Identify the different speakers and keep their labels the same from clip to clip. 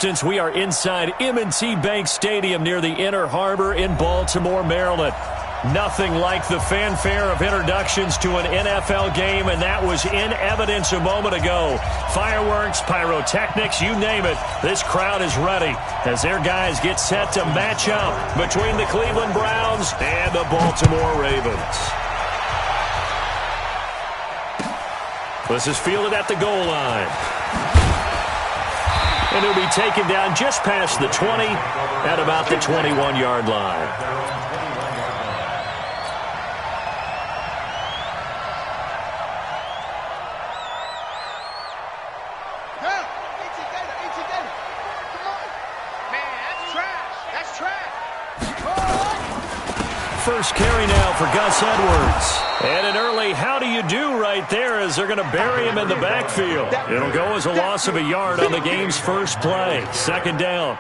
Speaker 1: distance, we are inside M&T Bank Stadium near the Inner Harbor in Baltimore, Maryland. Nothing like the fanfare of introductions to an NFL game, and that was in evidence a moment ago. Fireworks, pyrotechnics, you name it. This crowd is ready as their guys get set to match up between the Cleveland Browns and the Baltimore Ravens. This is fielded at the goal line. And he'll be taken down just past the 20 at about the 21-yard line. First carry now for Gus Edwards. And an early how do you do right there as they're going to bury him in the backfield. It'll go as a loss of a yard on the game's first play. Second down.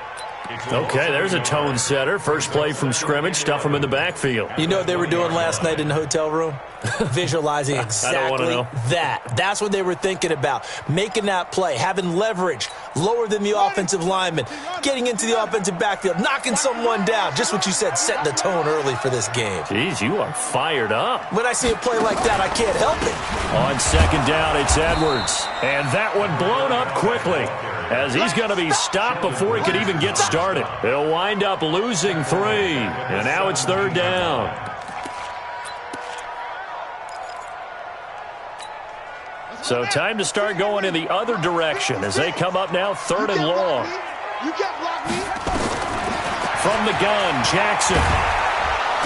Speaker 1: Okay, there's a tone setter. First play from scrimmage, stuff him in the backfield.
Speaker 2: You know what they were doing last night in the hotel room? Visualizing exactly that. That's what they were thinking about. Making that play, having leverage, lower than the offensive lineman, getting into the offensive backfield, knocking someone down. Just what you said, setting the tone early for this game.
Speaker 1: Jeez, you are fired up.
Speaker 2: When I see a play like that, I can't help it.
Speaker 1: On second down, it's Edwards. And that one blown up quickly, as he's going to be stopped before he could even get started. He'll wind up losing 3, and now it's third down. So time to start going in the other direction as they come up now third and long. From the gun, Jackson.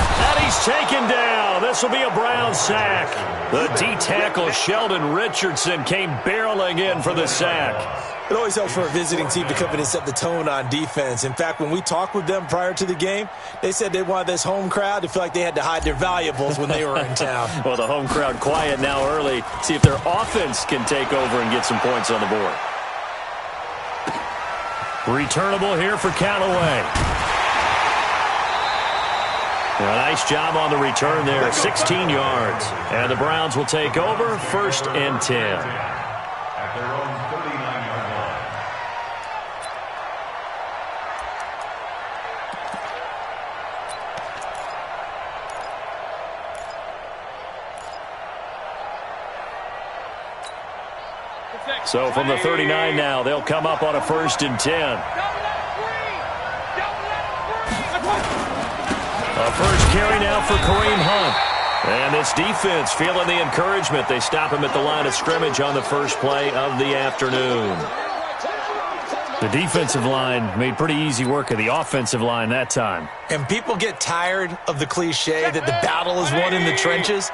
Speaker 1: And he's taken down. This will be a Brown sack. The D-tackle, Sheldon Richardson, came barreling in for the sack.
Speaker 2: It always helps for a visiting team to come in and set the tone on defense. In fact, when we talked with them prior to the game, they said they wanted this home crowd to feel like they had to hide their valuables when they were in town.
Speaker 1: Well, the home crowd quiet now early. See if their offense can take over and get some points on the board. Returnable here for Callaway. A nice job on the return there, 16 yards. And the Browns will take over, 1st and 10.
Speaker 3: At their own 39-yard line.
Speaker 1: So from the 39 now, they'll come up on a 1st and 10. A first carry now for Kareem Hunt. And this defense feeling the encouragement. They stop him at the line of scrimmage on the first play of the afternoon. The defensive line made pretty easy work of the offensive line that time.
Speaker 2: And people get tired of the cliche that the battle is won in the trenches.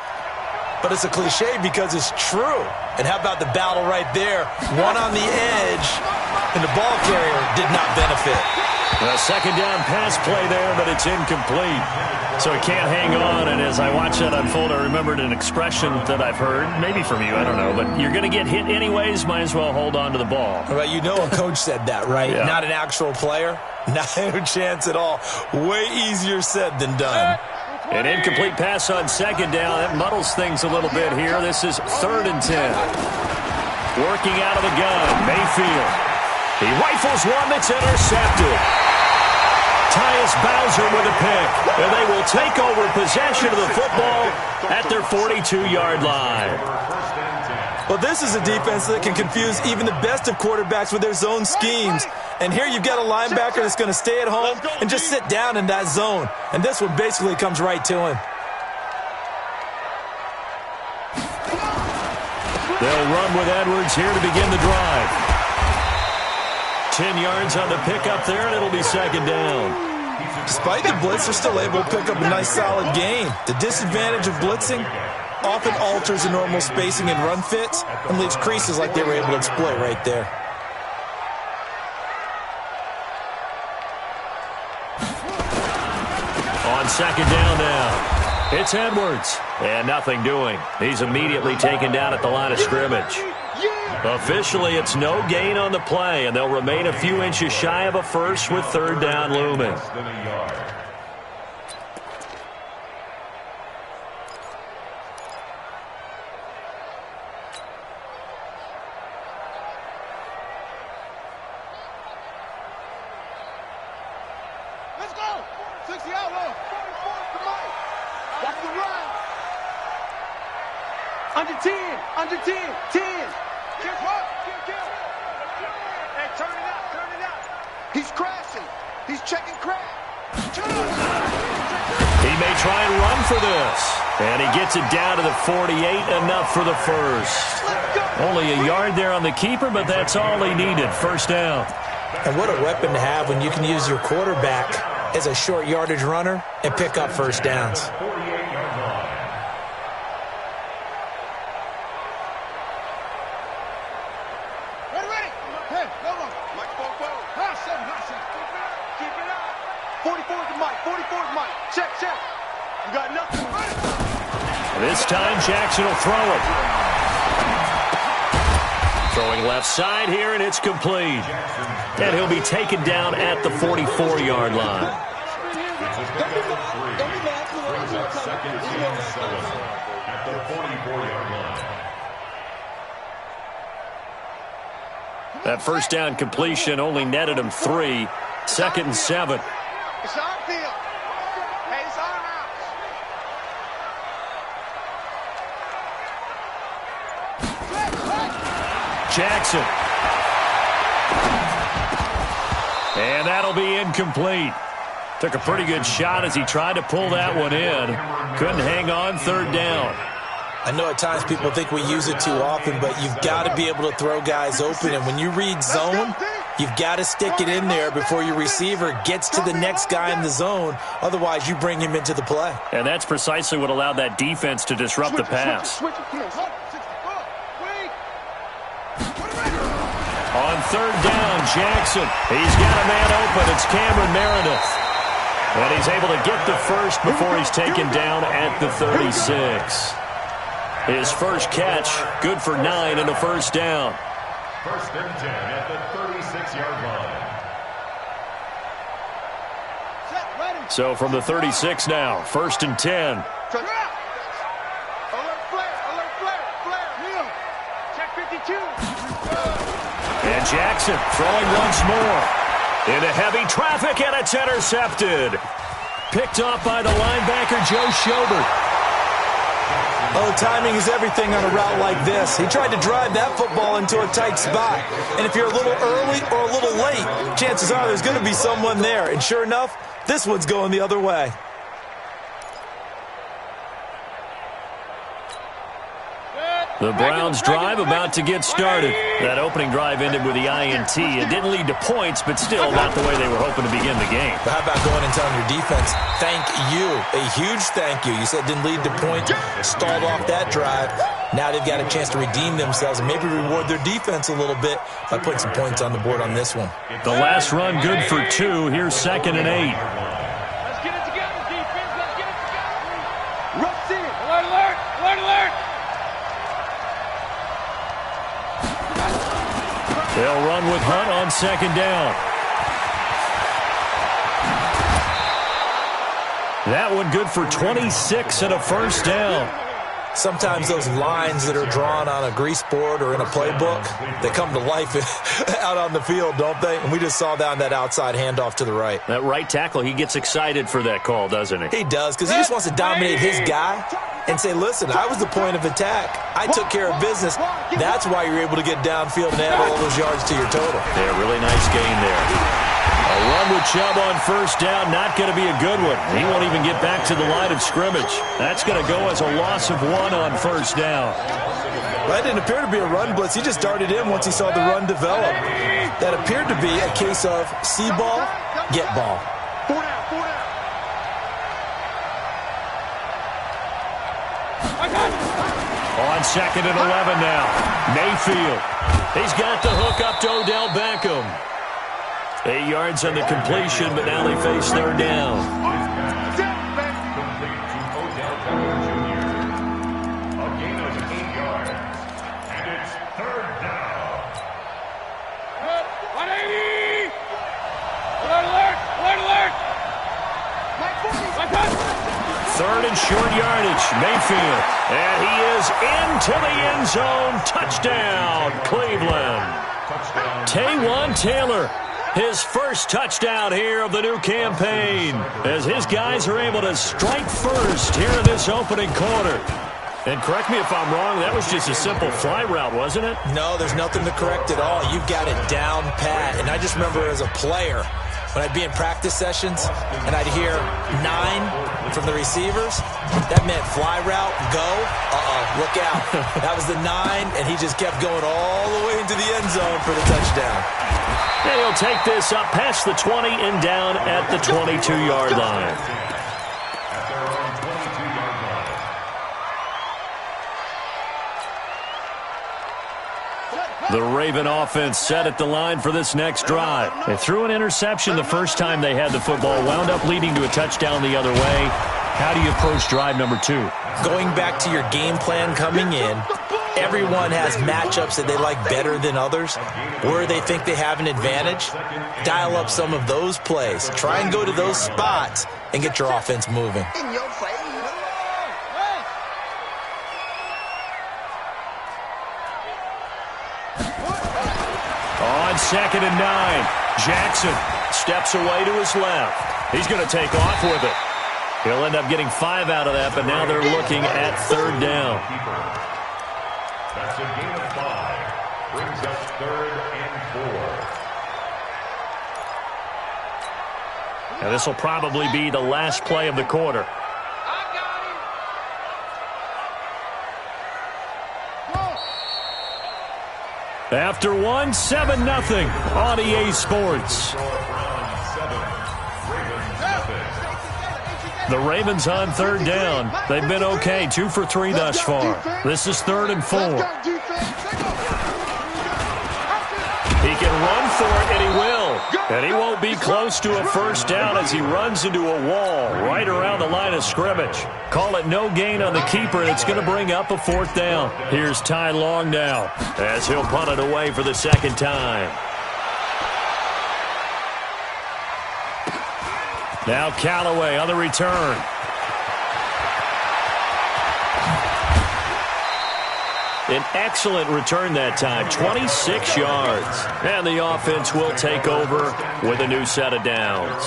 Speaker 2: But it's a cliche because it's true. And how about the battle right there? One on the edge, and the ball carrier did not benefit.
Speaker 1: A second down pass play there, but it's incomplete. So he can't hang on, and as I watch that unfold, I remembered an expression that I've heard, maybe from you, I don't know, but you're going to get hit anyways, might as well hold on to the ball.
Speaker 2: Well, you know a coach said that, right?
Speaker 1: Yeah.
Speaker 2: Not an actual player. No chance at all. Way easier said than done.
Speaker 1: An incomplete pass on second down. That muddles things a little bit here. This is 3rd and 10. Working out of the gun, Mayfield. He rifles one that's intercepted. Tyus Bowser with a pick. And they will take over possession of the football at their 42-yard line.
Speaker 2: Well, this is a defense that can confuse even the best of quarterbacks with their zone schemes. And here you've got a linebacker that's going to stay at home and just sit down in that zone. And this one basically comes right to him.
Speaker 1: They'll run with Edwards here to begin the drive. 10 yards on the pickup there, and it'll be second down.
Speaker 2: Despite the blitz, they're still able to pick up a nice, solid gain. The disadvantage of blitzing often alters the normal spacing and run fits and leaves creases like they were able to exploit right there.
Speaker 1: On second down now, it's Edwards. And nothing doing. He's immediately taken down at the line of scrimmage. Officially, it's no gain on the play, and they'll remain a few inches shy of a first with third down looming.
Speaker 4: Let's go. 60 out low. That's the run. Under 10. Under 10. 10. Hey, turn it out. Turn it out. He's crashing. He's checking crash.
Speaker 1: He may try and run for this. And he gets it down to the 48, enough for the first. Only a yard there on the keeper, but that's all he needed. First down.
Speaker 2: And what a weapon to have when you can use your quarterback as a short yardage runner and pick up first downs.
Speaker 3: 48-yard line.
Speaker 4: Ready. Hey, no more. Mike, high seven. Keep it up. 44 is the mic. 44 is the mic. Check. You got nothing.
Speaker 1: This time, Jackson will throw it. Throwing left side here, and it's complete. And he'll be taken down at the 44-yard line.
Speaker 3: Brings up second and 7 at the 44-yard line.
Speaker 1: That first down completion only netted him 3. Second and 7.
Speaker 4: It's our field. Hey, it's our house.
Speaker 1: Jackson. And that'll be incomplete. Took a pretty good shot as he tried to pull that one in. Couldn't hang on. Third down.
Speaker 2: I know at times people think we use it too often, but you've got to be able to throw guys open. And when you read zone, you've got to stick it in there before your receiver gets to the next guy in the zone. Otherwise, you bring him into the play.
Speaker 1: And that's precisely what allowed that defense to disrupt the pass. On third down, Jackson. He's got a man open. It's Cameron Meredith. And he's able to get the first before he's taken down at the 36. His first catch, good for 9 and a first down.
Speaker 3: First and 10 at the 36-yard line.
Speaker 1: So from the 36 now, first and 10.
Speaker 4: Alert flare. Check 52.
Speaker 1: And Jackson throwing once more. Into heavy traffic, and it's intercepted. Picked off by the linebacker, Joe Schobert.
Speaker 2: Oh, timing is everything on a route like this. He tried to drive that football into a tight spot. And if you're a little early or a little late, chances are there's going to be someone there. And sure enough, this one's going the other way.
Speaker 1: The Browns' drive about to get started. That opening drive ended with the INT. It didn't lead to points, but still not the way they were hoping to begin the game.
Speaker 2: But how about going and telling your defense, thank you, a huge thank you. You said it didn't lead to points, stalled off that drive. Now they've got a chance to redeem themselves and maybe reward their defense a little bit by putting some points on the board on this one.
Speaker 1: The last run good for 2. Here's second and 8.
Speaker 4: Let's get it together, defense. Let's get it together. Rush in. Alert.
Speaker 1: They'll run with Hunt on second down. That one good for 26 and a first down.
Speaker 2: Sometimes those lines that are drawn on a grease board or in a playbook, they come to life out on the field, don't they? And we just saw that on that outside handoff to the right.
Speaker 1: That right tackle, he gets excited for that call, doesn't he?
Speaker 2: He does, because he just wants to dominate his guy and say, listen, I was the point of attack. I took care of business. That's why you're able to get downfield and add all those yards to your total.
Speaker 1: Yeah, really nice gain there. A run with Chubb on first down, not going to be a good one. He won't even get back to the line of scrimmage. That's going to go as a loss of 1 on first down.
Speaker 2: That didn't appear to be a run blitz. He just darted in once he saw the run develop. That appeared to be a case of see ball, get ball.
Speaker 1: On second and 11 now. Mayfield. He's got the hook up to Odell Beckham. 8 yards on the completion, but now they face third down.
Speaker 3: Complete to Odell Beckham Jr. A gain of 8 yards. And it's third down.
Speaker 4: 180! Alert!
Speaker 1: Third and short yardage. Mayfield. And he is into the end zone. Touchdown, Cleveland.
Speaker 3: Touchdown.
Speaker 1: Taywan Taylor. His first touchdown here of the new campaign, as his guys are able to strike first here in this opening quarter. And correct me if I'm wrong, that was just a simple fly route, wasn't it?
Speaker 2: No, there's nothing to correct at all. You've got it down pat. And I just remember as a player, when I'd be in practice sessions and I'd hear 9 from the receivers, that meant fly route, go, look out. That was the 9, and he just kept going all the way into the end zone for the touchdown.
Speaker 1: And he'll take this up past the 20 and down at the 22-yard line. The Raven offense set at the line for this next drive. They threw an interception the first time they had the football, wound up leading to a touchdown the other way. How do you approach drive number 2?
Speaker 2: Going back to your game plan coming in, everyone has matchups that they like better than others, where they think they have an advantage. Dial up some of those plays. Try and go to those spots and get your offense moving.
Speaker 1: On 2nd and 9, Jackson steps away to his left. He's going to take off with it. He'll end up getting 5 out of that, but now they're looking at 3rd down.
Speaker 3: That's a gain of 5. Brings us 3rd and 4.
Speaker 1: Now this will probably be the last play of the quarter. After 1, 7-0 on EA Sports. The Ravens on 3rd down. They've been okay, 2 for 3 thus far. This is 3rd and 4. He can run for it, and he will. And he won't be close to a first down as he runs into a wall right around the line of scrimmage. Call it no gain on the keeper, and it's going to bring up a 4th down. Here's Ty Long now as he'll punt it away for the 2nd time. Now Callaway on the return. An excellent return that time, 26 yards. And the offense will take over with a new set of downs.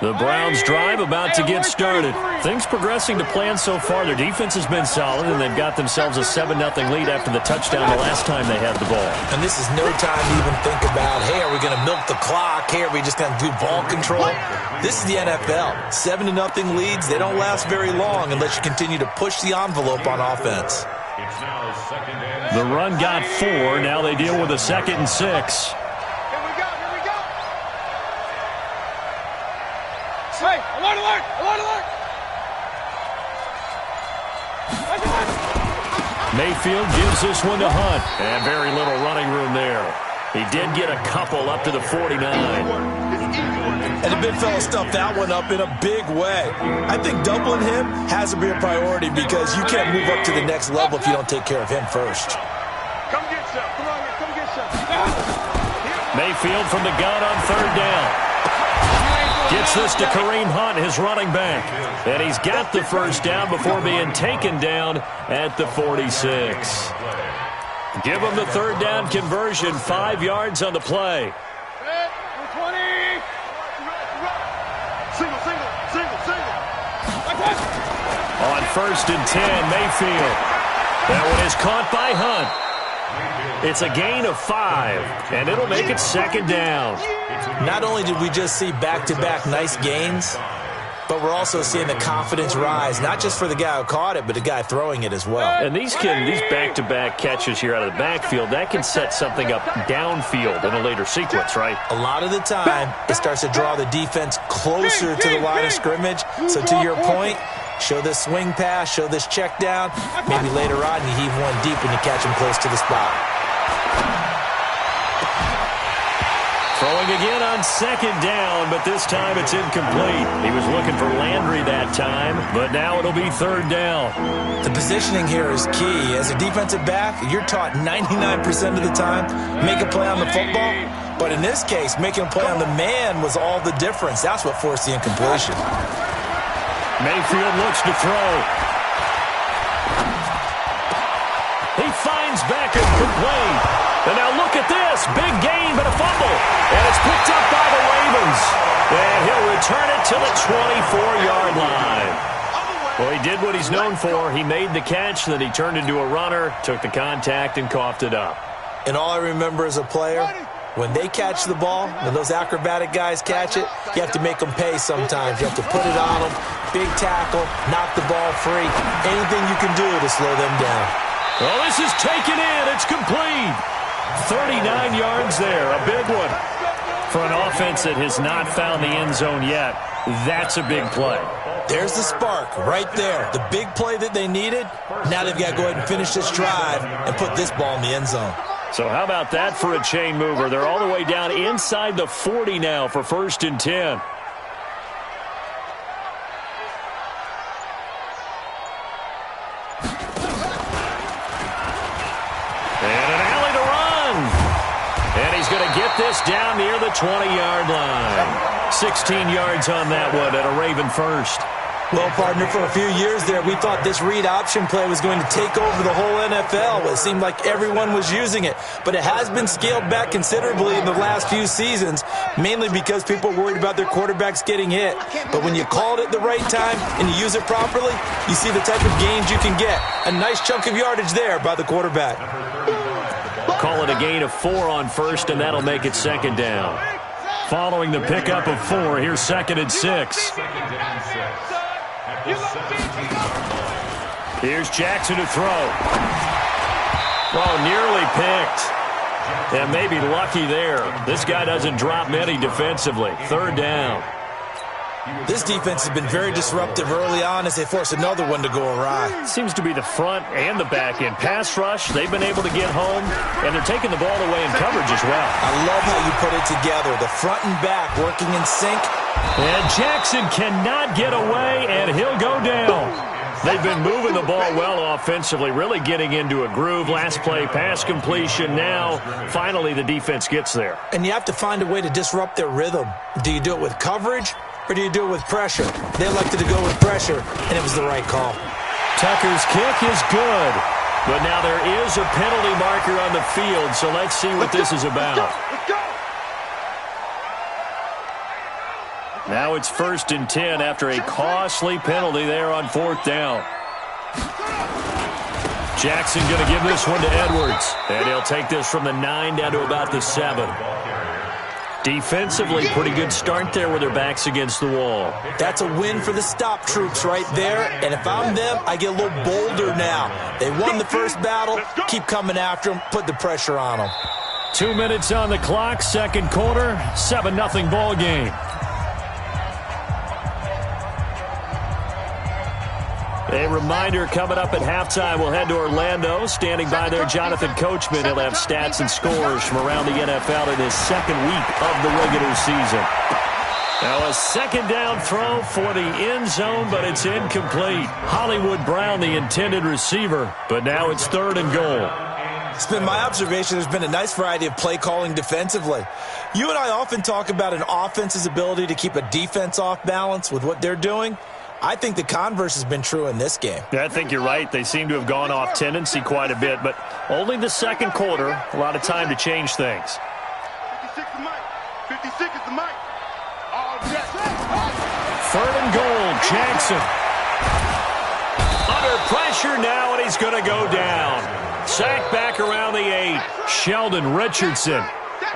Speaker 1: The Browns drive about to get started. Things progressing to plan so far. Their defense has been solid, and they've got themselves a 7-0 lead after the touchdown the last time they had the ball.
Speaker 2: And this is no time to even think about, hey, are we going to milk the clock? Hey, are we just going to do ball control? This is the NFL. 7-0 leads, they don't last very long unless you continue to push the envelope on offense.
Speaker 1: The run got 4. Now they deal with a 2nd and 6.
Speaker 4: Hey, alert, alert, alert, alert!
Speaker 1: Mayfield gives this one to Hunt. And very little running room there. He did get a couple up to the 49.
Speaker 2: And the big fella stuffed that one up in a big way. I think doubling him has to be a priority because you can't move up to the next level if you don't take care of him first.
Speaker 4: Come get some. Come on, come get some.
Speaker 1: Mayfield from the gun on 3rd down. Gets this to Kareem Hunt, his running back. And he's got the first down before being taken down at the 46. Give him the 3rd down conversion, 5 yards on the play.
Speaker 4: 20. Single, single, single, single.
Speaker 1: On 1st and 10, Mayfield. That one is caught by Hunt. It's a gain of 5, and it'll make it 2nd down.
Speaker 2: Not only did we just see back-to-back nice gains, but we're also seeing the confidence rise, not just for the guy who caught it, but the guy throwing it as well.
Speaker 1: And these back-to-back catches here out of the backfield, that can set something up downfield in a later sequence, right?
Speaker 2: A lot of the time, it starts to draw the defense closer to the line of scrimmage. So to your point, show this swing pass, show this check down. Maybe later on you heave one deep when you catch him close to the spot.
Speaker 1: Throwing again on 2nd down, but this time it's incomplete. He was looking for Landry that time, but now it'll be 3rd down.
Speaker 2: The positioning here is key. As a defensive back, you're taught 99% of the time, make a play on the football. But in this case, making a play on the man was all the difference. That's what forced the incompletion.
Speaker 1: Mayfield looks to throw. He finds complete. And now look at this. Big gain, but a fumble. And it's picked up by the Ravens. And he'll return it to the 24-yard line. Well, he did what he's known for. He made the catch, then he turned into a runner, took the contact, and coughed it up.
Speaker 2: And all I remember as a player, when they catch the ball, when those acrobatic guys catch it, you have to make them pay sometimes. You have to put it on them, big tackle, knock the ball free. Anything you can do to slow them down.
Speaker 1: Well, this is taken in. It's complete. 39 yards there, a big one. For an offense that has not found the end zone yet, that's a big play.
Speaker 2: There's the spark right there. The big play that they needed. Now they've got to go ahead and finish this drive and put this ball in the end zone.
Speaker 1: So how about that for a chain mover? They're all the way down inside the 40 now for 1st and 10. And an alley to run. And he's going to get this down near the 20-yard line. 16 yards on that one at a Raven first.
Speaker 2: Well, partner, for a few years there, we thought this read option play was going to take over the whole NFL. It seemed like everyone was using it. But it has been scaled back considerably in the last few seasons, mainly because people are worried about their quarterbacks getting hit. But when you call it at the right time and you use it properly, you see the type of gains you can get. A nice chunk of yardage there by the quarterback.
Speaker 1: Call it a gain of 4 on first, and that'll make it 2nd down. Following the pickup of 4, here's 2nd and 6. Here's Jackson to throw. Oh, nearly picked. And maybe lucky there. This guy doesn't drop many defensively. 3rd down.
Speaker 2: This defense has been very disruptive early on as they force another one to go awry.
Speaker 1: Seems to be the front and the back end. Pass rush, they've been able to get home, and they're taking the ball away in coverage as well.
Speaker 2: I love how you put it together. The front and back working in sync.
Speaker 1: And Jackson cannot get away, and he'll go down. They've been moving the ball well offensively, really getting into a groove. Last play, pass completion. Now, finally, the defense gets there.
Speaker 2: And you have to find a way to disrupt their rhythm. Do you do it with coverage, or do you do it with pressure? They elected to go with pressure, and it was the right call.
Speaker 1: Tucker's kick is good. But now there is a penalty marker on the field, so let's see what this is about. Now it's 1st and 10 after a costly penalty there on 4th down. Jackson going to give this one to Edwards. And he'll take this from the 9 down to about the 7. Defensively, pretty good start there with their backs against the wall.
Speaker 2: That's a win for the stop troops right there. And if I'm them, I get a little bolder now. They won the first battle. Keep coming after them. Put the pressure on them.
Speaker 1: 2 minutes on the clock, 2nd quarter, 7-0 ball game. A reminder, coming up at halftime, we'll head to Orlando. Standing by there, Jonathan Coachman. He'll have stats and scores from around the NFL in his 2nd week of the regular season. Now a 2nd down throw for the end zone, but it's incomplete. Hollywood Brown, the intended receiver, but now it's 3rd and goal.
Speaker 2: It's been my observation there's been a nice variety of play calling defensively. You and I often talk about an offense's ability to keep a defense off balance with what they're doing. I think the converse has been true in this game.
Speaker 1: Yeah, I think you're right. They seem to have gone off tendency quite a bit, but only the 2nd quarter, a lot of time to change things.
Speaker 4: 56 is Mike. 56 is the Mike. Oh, yes.
Speaker 1: 3rd and goal, Jackson. Under pressure now, and he's going to go down. Sack back around the 8. Sheldon Richardson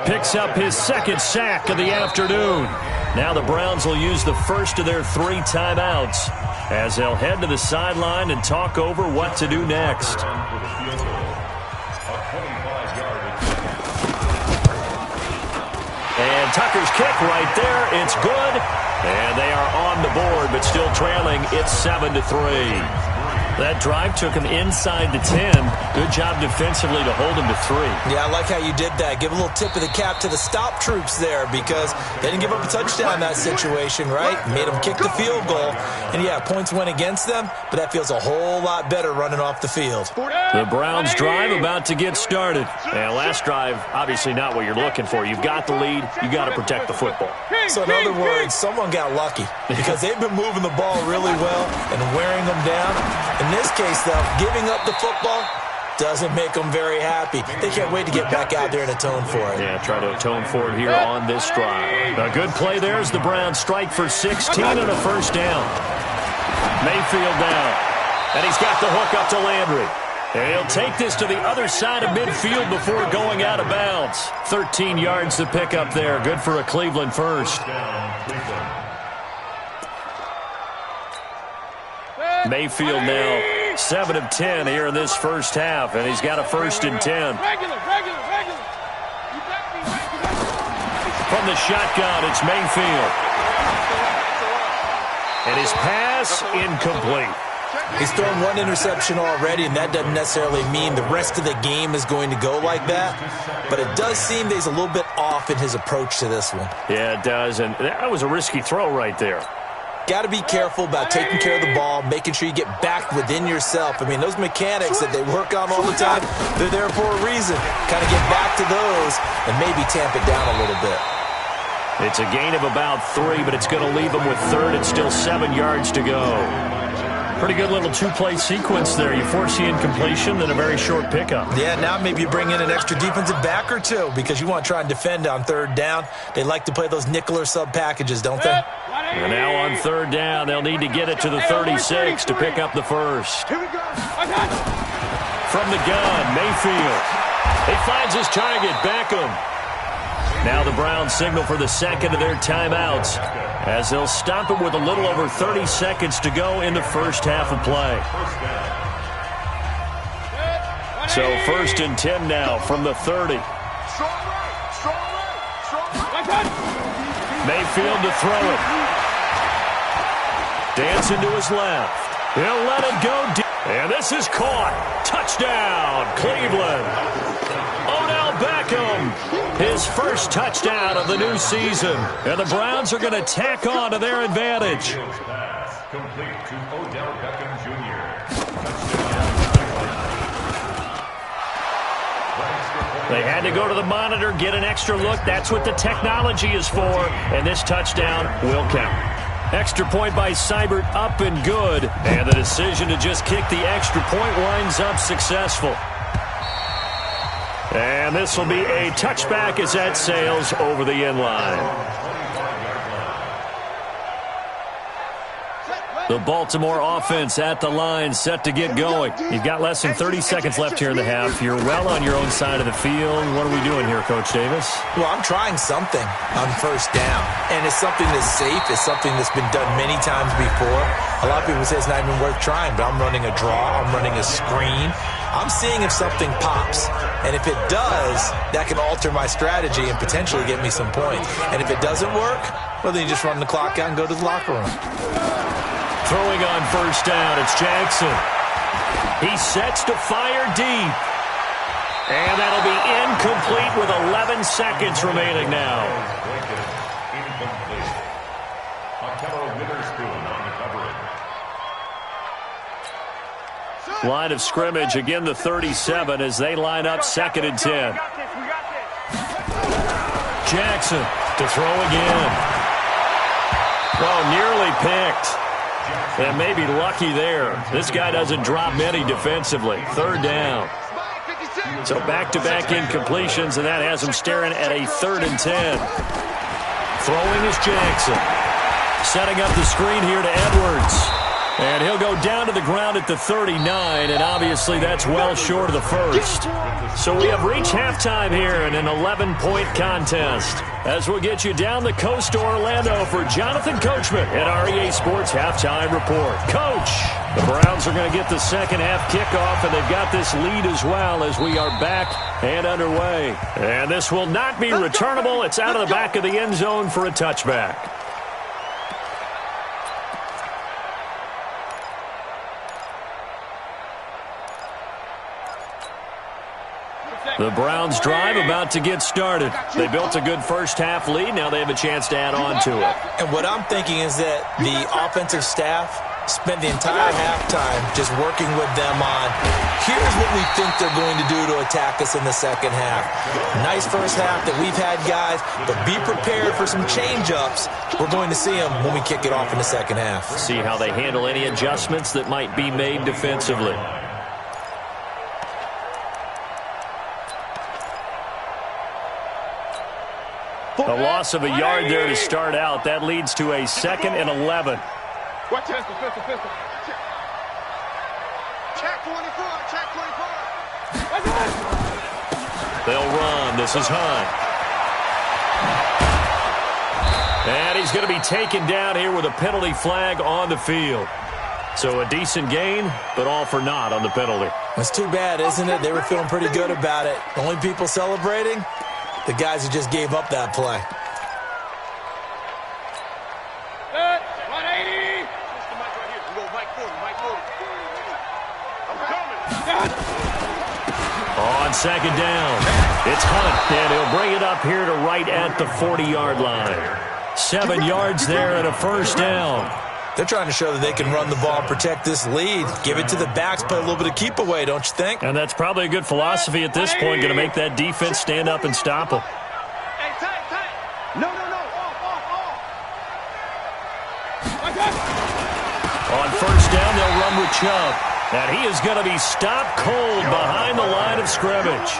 Speaker 1: picks up his 2nd sack of the afternoon. Now the Browns will use the first of their 3 timeouts as they'll head to the sideline and talk over what to do next. And Tucker's kick right there. It's good. And they are on the board, but still trailing. It's 7-3. That drive took him inside the 10. Good job defensively to hold him to 3.
Speaker 2: Yeah, I like how you did that. Give a little tip of the cap to the stop troops there because they didn't give up a touchdown in that situation, right? Made them kick the field goal. And, yeah, points went against them, but that feels a whole lot better running off the field.
Speaker 1: The Browns drive about to get started. And last drive, obviously not what you're looking for. You've got the lead. You've got to protect the football.
Speaker 2: So, in other words, someone got lucky because they've been moving the ball really well and wearing them down. In this case, though, giving up the football, doesn't make them very happy. They can't wait to get back out there and atone for it.
Speaker 1: Yeah, try to atone for it here on this drive. A good play there as the Browns strike for 16 and a first down. Mayfield down. And he's got the hook up to Landry. And he'll take this to the other side of midfield before going out of bounds. 13 yards to pick up there. Good for a Cleveland first. Mayfield now 7 of 10 here in this first half, and he's got a 1st and 10. From the shotgun, it's Mayfield. And his pass incomplete.
Speaker 2: He's thrown one interception already, and that doesn't necessarily mean the rest of the game is going to go like that. But it does seem that he's a little bit off in his approach to this one.
Speaker 1: Yeah, it does, and that was a risky throw right there.
Speaker 2: Got to be careful about taking care of the ball, making sure you get back within yourself. I mean, those mechanics that they work on all the time, they're there for a reason. Kind of get back to those and maybe tamp it down a little bit.
Speaker 1: It's a gain of about 3, but it's going to leave them with 3rd and still 7 yards to go. Pretty good little two-play sequence there. You force the incompletion, then a very short pickup.
Speaker 2: Yeah, now maybe you bring in an extra defensive back or two because you want to try and defend on 3rd down. They like to play those nickel or sub packages, don't they?
Speaker 1: And now on 3rd down, they'll need to get it to the 36 to pick up the first. From the gun, Mayfield. He finds his target, Beckham. Now the Browns signal for the second of their timeouts as they'll stop it with a little over 30 seconds to go in the first half of play. So 1st and 10 now from the 30. Mayfield to throw it. Dancing to his left. He'll let it go deep. And this is caught. Touchdown, Cleveland. Odell Beckham, his first touchdown of the new season. And the Browns are going to tack on to their advantage.
Speaker 3: Complete to Odell Beckham Jr.
Speaker 1: They had to go to the monitor, get an extra look. That's what the technology is for. And this touchdown will count. Extra point by Seibert, up and good. And the decision to just kick the extra point winds up successful. And this will be a touchback as that sails over the end line. The Baltimore offense at the line, set to get going. You've got less than 30 seconds left here in the half. You're well on your own side of the field. What are we doing here, Coach Davis?
Speaker 2: Well, I'm trying something on 1st down. And it's something that's safe. It's something that's been done many times before. A lot of people say it's not even worth trying, but I'm running a draw. I'm running a screen. I'm seeing if something pops. And if it does, that can alter my strategy and potentially get me some points. And if it doesn't work, well, then you just run the clock out and go to the locker room.
Speaker 1: Throwing on 1st down, it's Jackson. He sets to fire deep. And that'll be incomplete with 11 seconds remaining now.
Speaker 3: Incomplete. Witherspoon on the coverage.
Speaker 1: Line of scrimmage, again the 37 as they line up 2nd and 10. Jackson to throw again. Oh, nearly picked. And maybe lucky there. This guy doesn't drop many defensively. 3rd down. So back-to-back incompletions, and that has him staring at a 3rd and 10. Throwing is Jackson. Setting up the screen here to Edwards. And he'll go down to the ground at the 39, and obviously that's well short of the first. So we have reached halftime here in an 11-point contest. As we'll get you down the coast to Orlando for Jonathan Coachman at our EA Sports Halftime Report. Coach, the Browns are going to get the second half kickoff, and they've got this lead as well as we are back and underway. And this will not be returnable. It's out of the back of the end zone for a touchback. The Browns drive about to get started. They built a good first half lead. Now they have a chance to add on to it.
Speaker 2: And what I'm thinking is that the offensive staff spent the entire halftime just working with them on, here's what we think they're going to do to attack us in the second half. Nice first half that we've had, guys, but be prepared for some change-ups. We're going to see them when we kick it off in the second half.
Speaker 1: See how they handle any adjustments that might be made defensively. A loss of a yard there to start out. That leads to a 2nd and 11.
Speaker 4: Watch pistol. Check 24.
Speaker 1: They'll run. This is Hunt. And he's going to be taken down here with a penalty flag on the field. So a decent gain, but all for naught on the penalty.
Speaker 2: That's too bad, isn't it? They were feeling pretty good about it. The only people celebrating, the guys who just gave up that play.
Speaker 4: 180. Push the mic right here. We go Mike 40. I'm coming.
Speaker 1: On 2nd down, it's Hunt, and he'll bring it up here to right at the 40-yard line. 7 yards there and a 1st down.
Speaker 2: They're trying to show that they can run the ball, protect this lead, give it to the backs, play a little bit of keep away, don't you think?
Speaker 1: And that's probably a good philosophy at this point, going to make that defense stand up and stop them.
Speaker 4: Hey, tight. No. Off.
Speaker 1: On 1st down, they'll run with Chubb. And he is going to be stopped cold behind the line of scrimmage.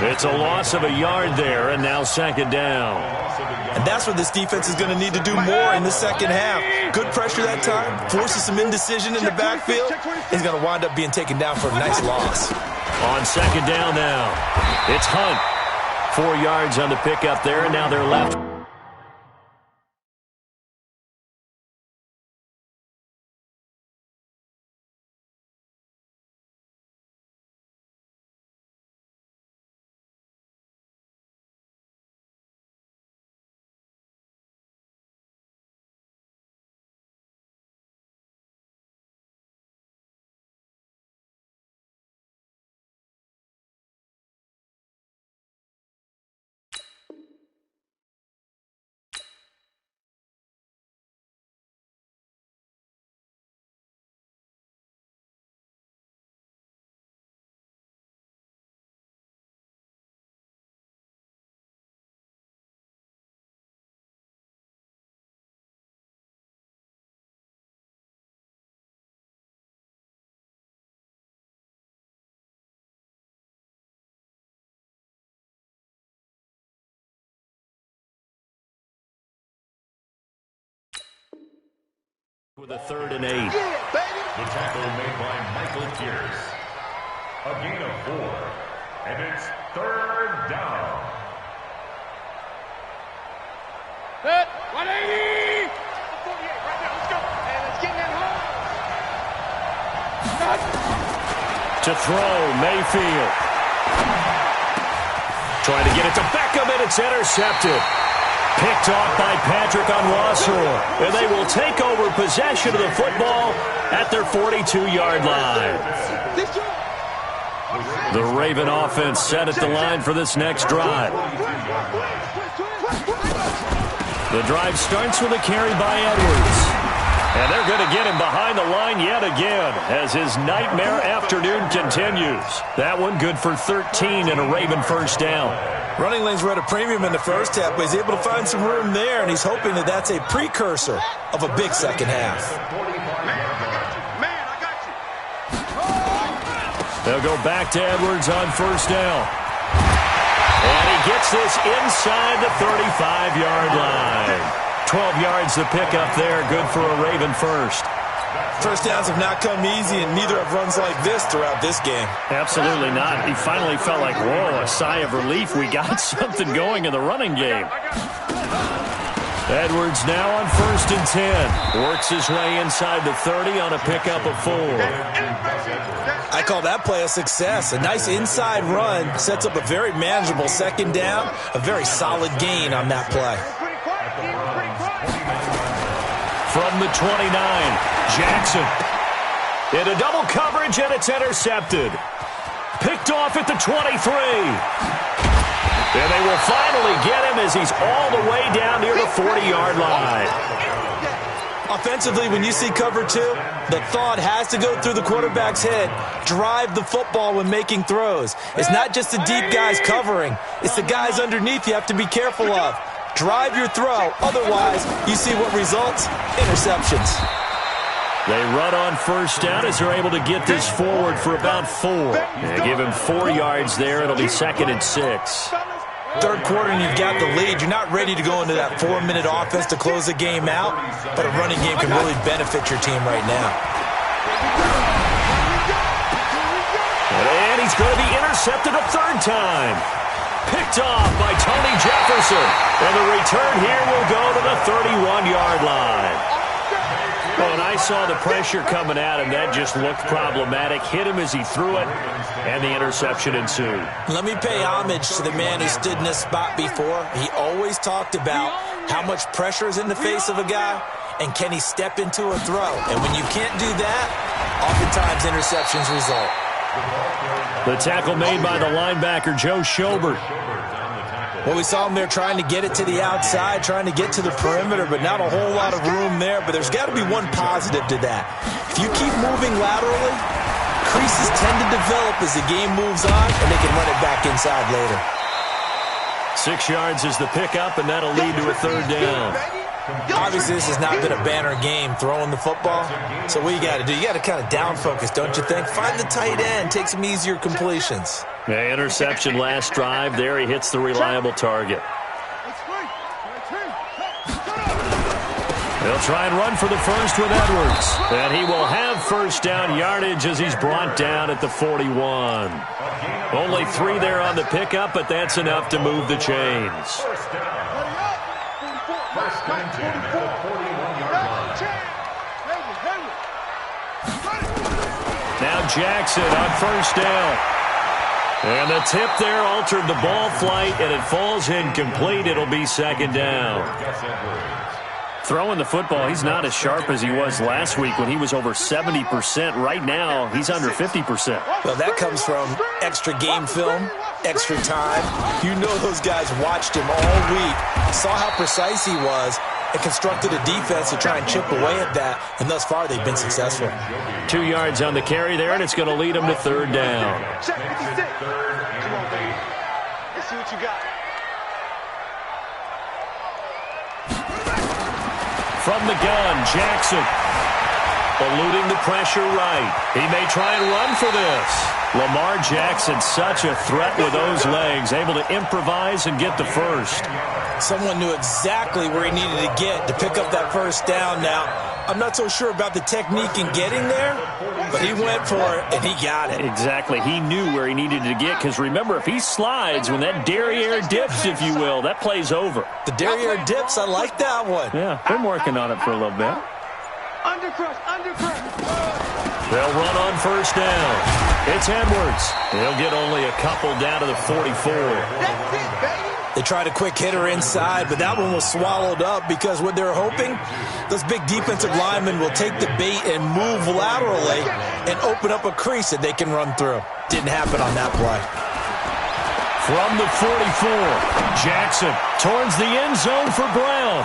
Speaker 1: It's a loss of a yard there, and now 2nd down.
Speaker 2: And that's what this defense is going to need to do more in the second half. Good pressure that time, forces some indecision in the backfield. He's going to wind up being taken down for a nice loss.
Speaker 1: On 2nd down now, it's Hunt. 4 yards on the pickup there, and now they're left. With a 3rd and 8.
Speaker 3: The tackle made by Michael Pierce. A gain of 4. And it's 3rd down.
Speaker 4: 180. 48 right now. Let's go. And let's get in that hole.
Speaker 1: To throw, Mayfield. Trying to get it to Beckham, and it's intercepted. Picked off by Patrick Onwuasor, and they will take over possession of the football at their 42-yard line. The Raven offense set at the line for this next drive. The drive starts with a carry by Edwards. And they're going to get him behind the line yet again as his nightmare afternoon continues. That one good for 13 and a Raven 1st down.
Speaker 2: Running lanes were at a premium in the first half, but he's able to find some room there, and he's hoping that that's a precursor of a big second half.
Speaker 4: Man, I got you.
Speaker 1: They'll go back to Edwards on 1st down. And he gets this inside the 35-yard line. 12 yards to pick up there, good for a Raven 1st.
Speaker 2: First downs have not come easy, and neither have runs like this throughout this game.
Speaker 1: Absolutely not. He finally felt like, whoa, a sigh of relief. We got something going in the running game. Edwards now on 1st and 10. Works his way inside the 30 on a pickup of 4.
Speaker 2: I call that play a success. A nice inside run sets up a very manageable 2nd down. A very solid gain on that play.
Speaker 1: From the 29, Jackson. Into double coverage, and it's intercepted. Picked off at the 23. And they will finally get him as he's all the way down near the 40-yard line.
Speaker 2: Offensively, when you see cover 2, the thought has to go through the quarterback's head. Drive the football when making throws. It's not just the deep guys covering. It's the guys underneath you have to be careful of. Drive your throw. Otherwise, you see what results? Interceptions.
Speaker 1: They run on 1st down as they're able to get this forward for about 4. They give him 4 yards there. It'll be 2nd and 6.
Speaker 2: Third quarter and you've got the lead. You're not ready to go into that 4-minute offense to close the game out, but a running game can really benefit your team right now.
Speaker 1: And he's going to be intercepted a third time. Picked off by Tony Jefferson. And the return here will go to the 31-yard line. Well, and I saw the pressure coming at him. That just looked problematic. Hit him as he threw it, and the interception ensued.
Speaker 2: Let me pay homage to the man who stood in this spot before. He always talked about how much pressure is in the face of a guy, and can he step into a throw. And when you can't do that, oftentimes interceptions result.
Speaker 1: The tackle made by the linebacker, Joe Schobert.
Speaker 2: Well, we saw him there trying to get it to the outside, trying to get to the perimeter, but not a whole lot of room there. But there's got to be one positive to that. If you keep moving laterally, creases tend to develop as the game moves on, and they can run it back inside later.
Speaker 1: 6 yards is the pickup, and that'll lead to a third down.
Speaker 2: Obviously, this has not been a banner game throwing the football. So what you got to do, you got to kind of down focus, don't you think? Find the tight end, take some easier completions.
Speaker 1: Yeah, interception last drive. There he hits the reliable target. They'll try and run for the first with Edwards. And he will have first down yardage as he's brought down at the 41. Only 3 there on the pickup, but that's enough to move the chains. Now Jackson on first down. And the tip there altered the ball flight, and it falls incomplete. It'll be second down. Throwing the football, he's not as sharp as he was last week when he was over 70%. Right now, he's under 50%.
Speaker 2: Well, that comes from extra game film, extra time. You know those guys watched him all week, saw how precise he was, and constructed a defense to try and chip away at that, and thus far they've been successful.
Speaker 1: 2 yards on the carry there, and it's going to lead them to third down.
Speaker 4: Check 56. Come on, baby. Let's see what you got.
Speaker 1: From the gun, Jackson. Eluding the pressure right. He may try and run for this. Lamar Jackson, such a threat with those legs, able to improvise and get the first.
Speaker 2: Someone knew exactly where he needed to get to pick up that first down. Now, I'm not so sure about the technique in getting there, but he went for it, and he got it.
Speaker 1: Exactly. He knew where he needed to get, because remember, if he slides, when that derriere dips, if you will, that play's over.
Speaker 2: The derriere dips, I like that one.
Speaker 1: Yeah, been working on it for a little bit.
Speaker 4: Undercrush, undercrush.
Speaker 1: They'll run on first down. It's Edwards. He'll get only a couple down to the 44.
Speaker 4: That's it, baby.
Speaker 2: They tried a quick hitter inside, but that one was swallowed up because what they're hoping, those big defensive linemen will take the bait and move laterally and open up a crease that they can run through. Didn't happen on that play.
Speaker 1: From the 44, Jackson towards the end zone for Brown.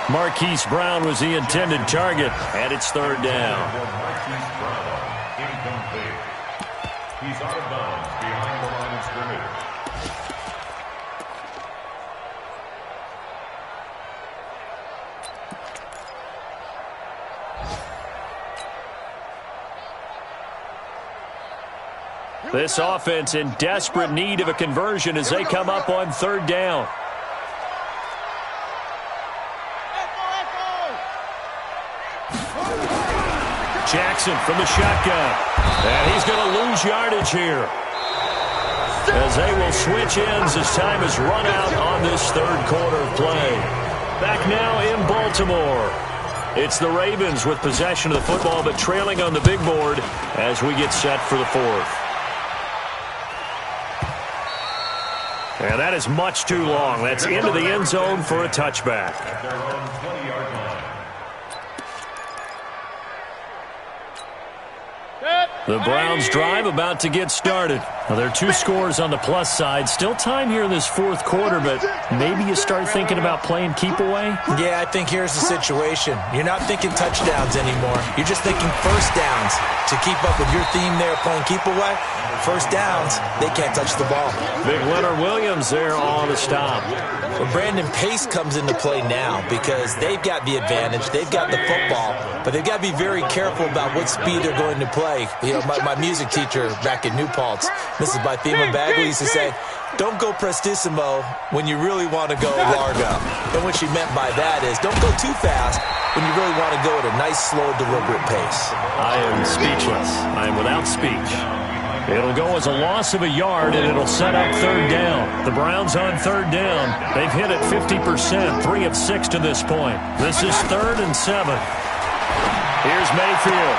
Speaker 1: Marquise Brown was the intended target, and it's third down.
Speaker 3: Marquise Brown, incomplete. He's out of bounds behind the line of scrimmage.
Speaker 1: This offense in desperate need of a conversion as they come up on third down. Jackson from the shotgun. And he's going to lose yardage here, as they will switch ends as time is run out on this third quarter of play. Back now in Baltimore. It's the Ravens with possession of the football, but trailing on the big board as we get set for the fourth. And that is much too long. That's into the end zone for a touchback.
Speaker 3: At their own 20-yard line.
Speaker 1: The Browns drive about to get started. Well, there are 2 scores on the plus side. Still time here in this fourth quarter, but maybe you start thinking about playing keep away?
Speaker 2: Yeah, I think here's the situation. You're not thinking touchdowns anymore. You're just thinking first downs. To keep up with your theme there playing keep away, first downs, they can't touch the ball.
Speaker 1: Big Leonard Williams there on the stop.
Speaker 2: Well, Brandon Pace comes into play now because they've got the advantage. They've got the football, but they've got to be very careful about what speed they're going to play. You know, my music teacher back in New Paltz, Mrs. Bythema Bagley, used to say, Don't go prestissimo when you really want to go largo. And what she meant by that is don't go too fast when you really want to go at a nice, slow, deliberate pace.
Speaker 1: I am speechless. I am without speech. It'll go as a loss of a yard, and it'll set up third down. The Browns on third down. They've hit it 50%, 3 of 6 to this point. This is 3rd and 7. Here's Mayfield.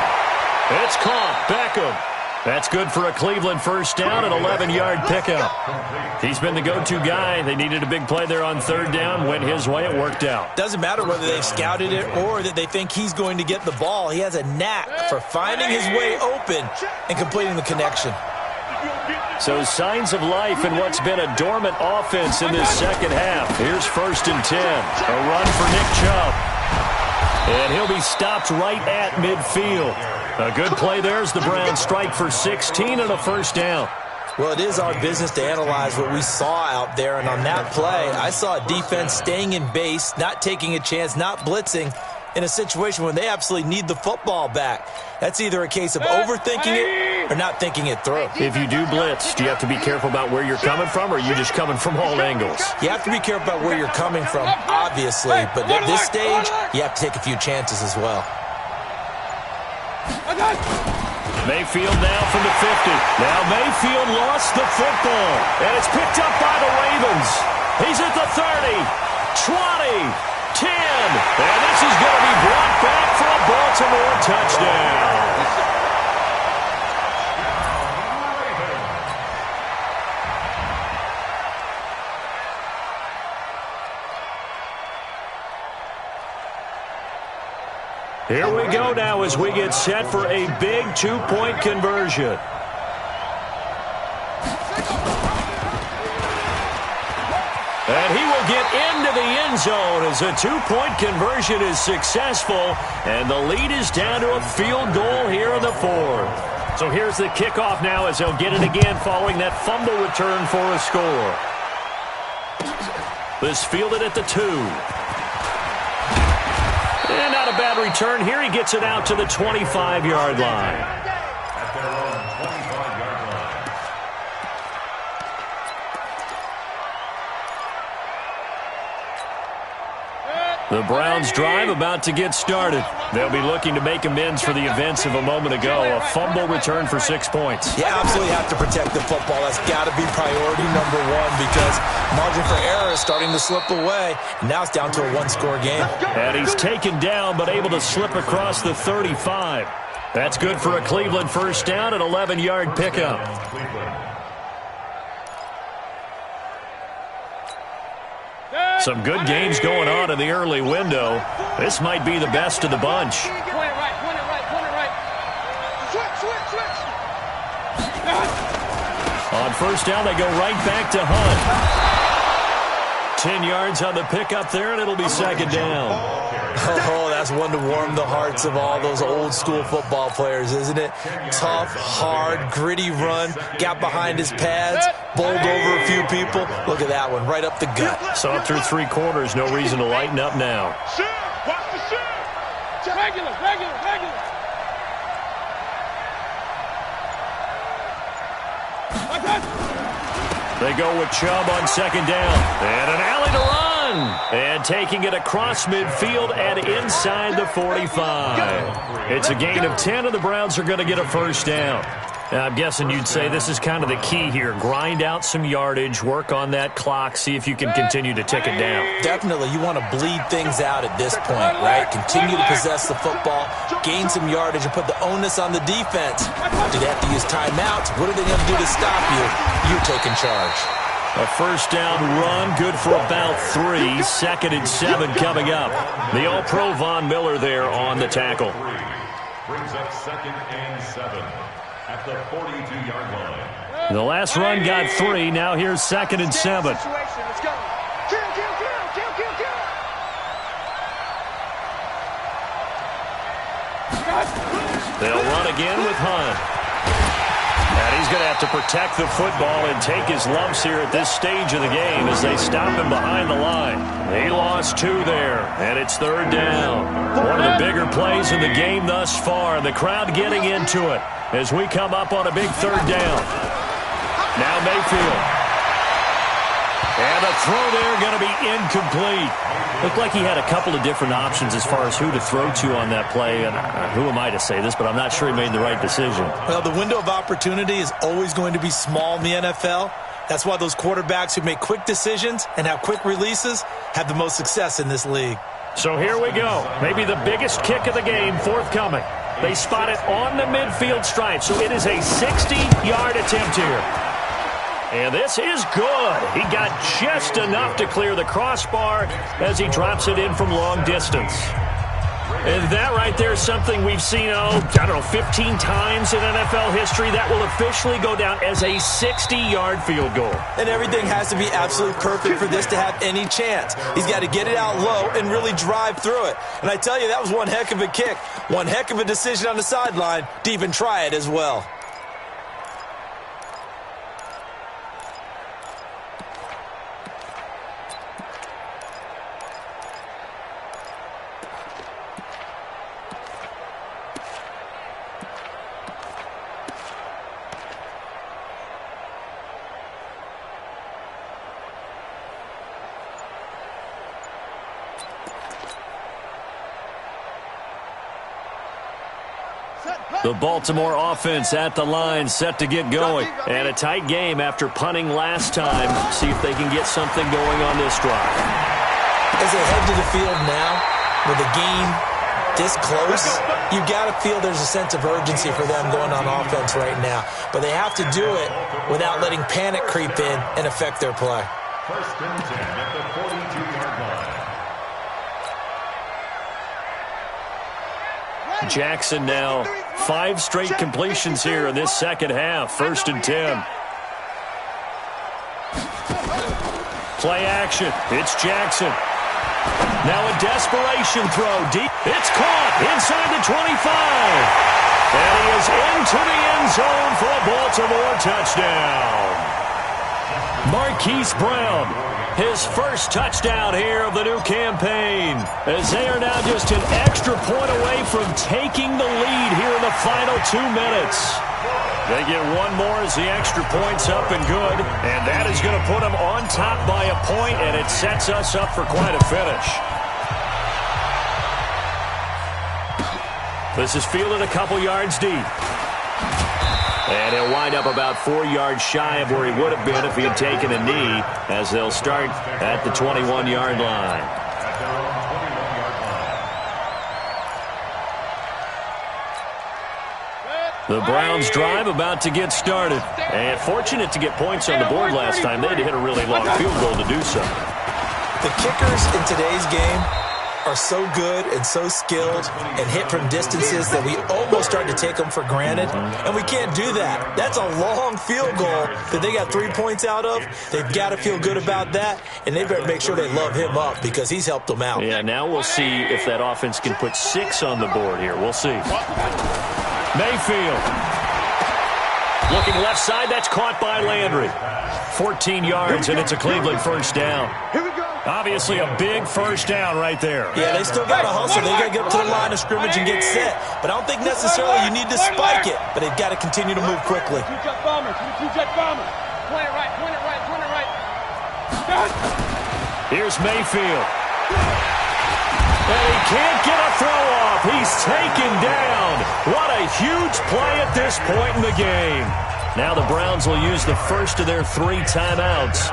Speaker 1: It's caught. Beckham. That's good for a Cleveland first down, an 11-yard pickup. He's been the go-to guy. They needed a big play there on third down. Went his way. It worked out.
Speaker 2: Doesn't matter whether they've scouted it or that they think he's going to get the ball. He has a knack for finding his way open and completing the connection.
Speaker 1: So signs of life in what's been a dormant offense in this second half. Here's 1st and 10. A run for Nick Chubb. And he'll be stopped right at midfield. A good play there as the Browns strike for 16 and a first down.
Speaker 2: Well, it is our business to analyze what we saw out there, and on that play, I saw a defense staying in base, not taking a chance, not blitzing, in a situation when they absolutely need the football back. That's either a case of overthinking it or not thinking it through.
Speaker 1: If you do blitz, do you have to be careful about where you're coming from, or are you just coming from all angles?
Speaker 2: You have to be careful about where you're coming from, obviously, but at this stage, you have to take a few chances as well.
Speaker 1: Mayfield now from the 50. Now Mayfield lost the football, and it's picked up by the Ravens. He's at the 30, 20, 10, and this is going to be brought back for a Baltimore touchdown. Here we go now as we get set for a big 2-point conversion. And he will get into the end zone as a 2-point conversion is successful. And the lead is down to a field goal here in the 4th. So here's the kickoff now as they'll get it again following that fumble return for a score. This fielded at the 2. And not a bad return here. He gets it out to the 25-yard line.
Speaker 3: At their own 25-yard line.
Speaker 1: The Browns drive about to get started. They'll be looking to make amends for the events of a moment ago. A fumble return for 6 points.
Speaker 2: You absolutely have to protect the football. That's got to be priority number 1 because margin for error is starting to slip away. Now it's down to a 1-score game.
Speaker 1: And he's taken down but able to slip across the 35. That's good for a Cleveland first down, an 11-yard pickup. Some good games going on in the early window. This might be the best of the bunch.
Speaker 4: Point it right. Switch.
Speaker 1: On first down, they go right back to Hunt. 10 yards on the pickup there, and it'll be second down.
Speaker 2: Oh, that's one to warm the hearts of all those old-school football players, isn't it? Tough, hard, gritty run, got behind his pads, bowled over a few people. Look at that one, right up the gut.
Speaker 1: So up through 3 quarters, no reason to lighten up now.
Speaker 4: Watch the shoot. Regular.
Speaker 1: They go with Chubb on second down. And an alley to run. And taking it across midfield and inside the 45. It's a gain of 10, and the Browns are going to get a first down. Now, I'm guessing you'd say this is kind of the key here. Grind out some yardage, work on that clock, see if you can continue to tick it down.
Speaker 2: Definitely, you want to bleed things out at this point, right? Continue to possess the football, gain some yardage, and put the onus on the defense. Do they have to use timeouts? What are they going to do to stop you? You're taking charge.
Speaker 1: A first down run, good for about 3. 2nd and 7 coming up. The All-Pro Von Miller there on the tackle.
Speaker 3: Brings up 2nd and 7 at the 42-yard line.
Speaker 1: The last run got 3. Now here's 2nd and 7.
Speaker 4: Let's go. Kill.
Speaker 1: They'll run again with Hunt. And he's going to have to protect the football and take his lumps here at this stage of the game as they stop him behind the line. He lost 2 there, and it's 3rd down. One of the bigger plays in the game thus far, and the crowd getting into it as we come up on a big 3rd down. Now Mayfield. And the throw there going to be incomplete. Looked like he had a couple of different options as far as who to throw to on that play. And who am I to say this, but I'm not sure he made the right decision.
Speaker 2: Well, the window of opportunity is always going to be small in the NFL. That's why those quarterbacks who make quick decisions and have quick releases have the most success in this league.
Speaker 1: So here we go. Maybe the biggest kick of the game forthcoming. They spot it on the midfield stripe, so it is a 60-yard attempt here. And this is good. He got just enough to clear the crossbar as he drops it in from long distance. And that right there is something we've seen, 15 times in NFL history. That will officially go down as a 60-yard field goal.
Speaker 2: And everything has to be absolutely perfect for this to have any chance. He's got to get it out low and really drive through it. And I tell you, that was one heck of a kick. One heck of a decision on the sideline to even try it as well.
Speaker 1: The Baltimore offense at the line, set to get going. And a tight game after punting last time. See if they can get something going on this drive.
Speaker 2: As they head to the field now, with the game this close, you got to feel there's a sense of urgency for them going on offense right now. But they have to do it without letting panic creep in and affect their play.
Speaker 3: First and 10 at the 42-yard line.
Speaker 1: Jackson now 5 straight completions here in this second half. First and 10. Play action. It's Jackson. Now a desperation throw deep. It's caught inside the 25. And he is into the end zone for a Baltimore touchdown. Marquise Brown, his first touchdown here of the new campaign, as they are now just an extra point away from taking the lead here in the final 2 minutes. They get one more as the extra point's up and good, and that is going to put them on top by a point, and it sets us up for quite a finish. This is fielded a couple yards deep. And he'll wind up about 4 yards shy of where he would have been if he had taken a knee, as they'll start at the 21-yard line. The Browns drive about to get started. And fortunate to get points on the board last time. They had to hit a really long field goal to do so.
Speaker 2: The kickers in today's game are so good and so skilled and hit from distances that we almost start to take them for granted, and we can't do that. That's a long field goal that they got 3 points out of. They've got to feel good about that, and they better make sure they love him up because he's helped them out.
Speaker 1: Yeah, now we'll see if that offense can put 6 on the board here. We'll see. Mayfield. Looking left side, that's caught by Landry. 14 yards, and it's a Cleveland first down.
Speaker 4: Here we go.
Speaker 1: Obviously a big first down right there.
Speaker 2: Yeah, they still got to hustle. They got to get up to the line of scrimmage and get set. But I don't think necessarily you need to spike it, but they've got to continue to move quickly.
Speaker 4: Two-jet bombers. Two-jet bombers. Point it right. Point it right. Point it right.
Speaker 1: Here's Mayfield. And he can't get a throw off. He's taken down. What a huge play at this point in the game. Now the Browns will use the first of their 3 timeouts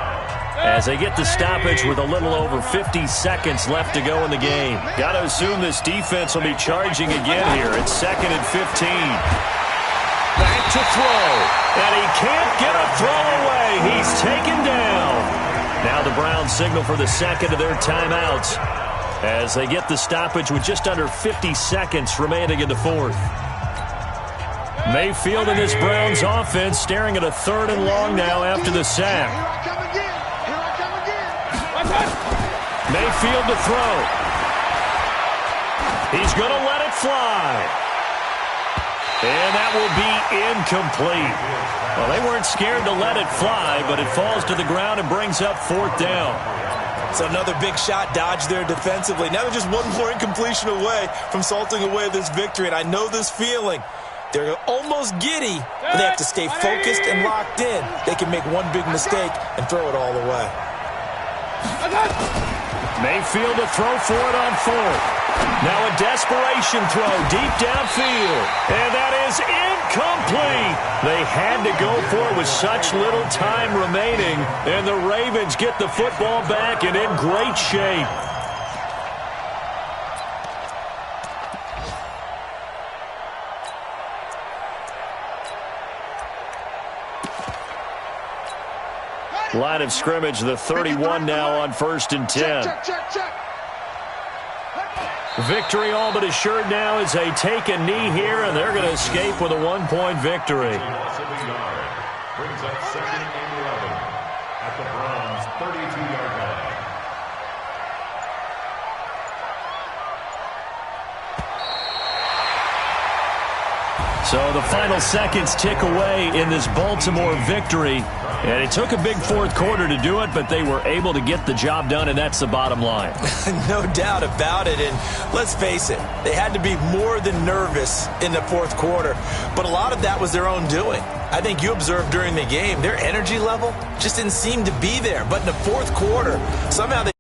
Speaker 1: as they get the stoppage with a little over 50 seconds left to go in the game. Got to assume this defense will be charging again here. It's 2nd and 15. Back to throw. And he can't get a throw away. He's taken down. Now the Browns signal for the second of their timeouts as they get the stoppage with just under 50 seconds remaining in the fourth. Mayfield and this Browns offense staring at a 3rd and long now after the sack. Mayfield to throw. He's going to let it fly. And that will be incomplete. Well, they weren't scared to let it fly, but it falls to the ground and brings up 4th down.
Speaker 2: So another big shot dodged there defensively. Now they're just one more incompletion away from salting away this victory, and I know this feeling. They're almost giddy, but they have to stay focused and locked in. They can make one big mistake and throw it all away.
Speaker 1: Mayfield to throw for it on fourth. Now a desperation throw deep downfield. And that is incomplete. They had to go for it with such little time remaining. And the Ravens get the football back and in great shape. Line of scrimmage, the 31 now on 1st and 10.
Speaker 4: Check.
Speaker 1: Victory all but assured now as they take a knee here, and they're going to escape with a 1-point victory.
Speaker 3: Loss of a yard brings up 2nd and 11 at the Browns' 32-yard line.
Speaker 1: So the final seconds tick away in this Baltimore victory. And it took a big fourth quarter to do it, but they were able to get the job done, and that's the bottom line.
Speaker 2: No doubt about it. And let's face it, they had to be more than nervous in the fourth quarter. But a lot of that was their own doing. I think you observed during the game, their energy level just didn't seem to be there. But in the fourth quarter, somehow they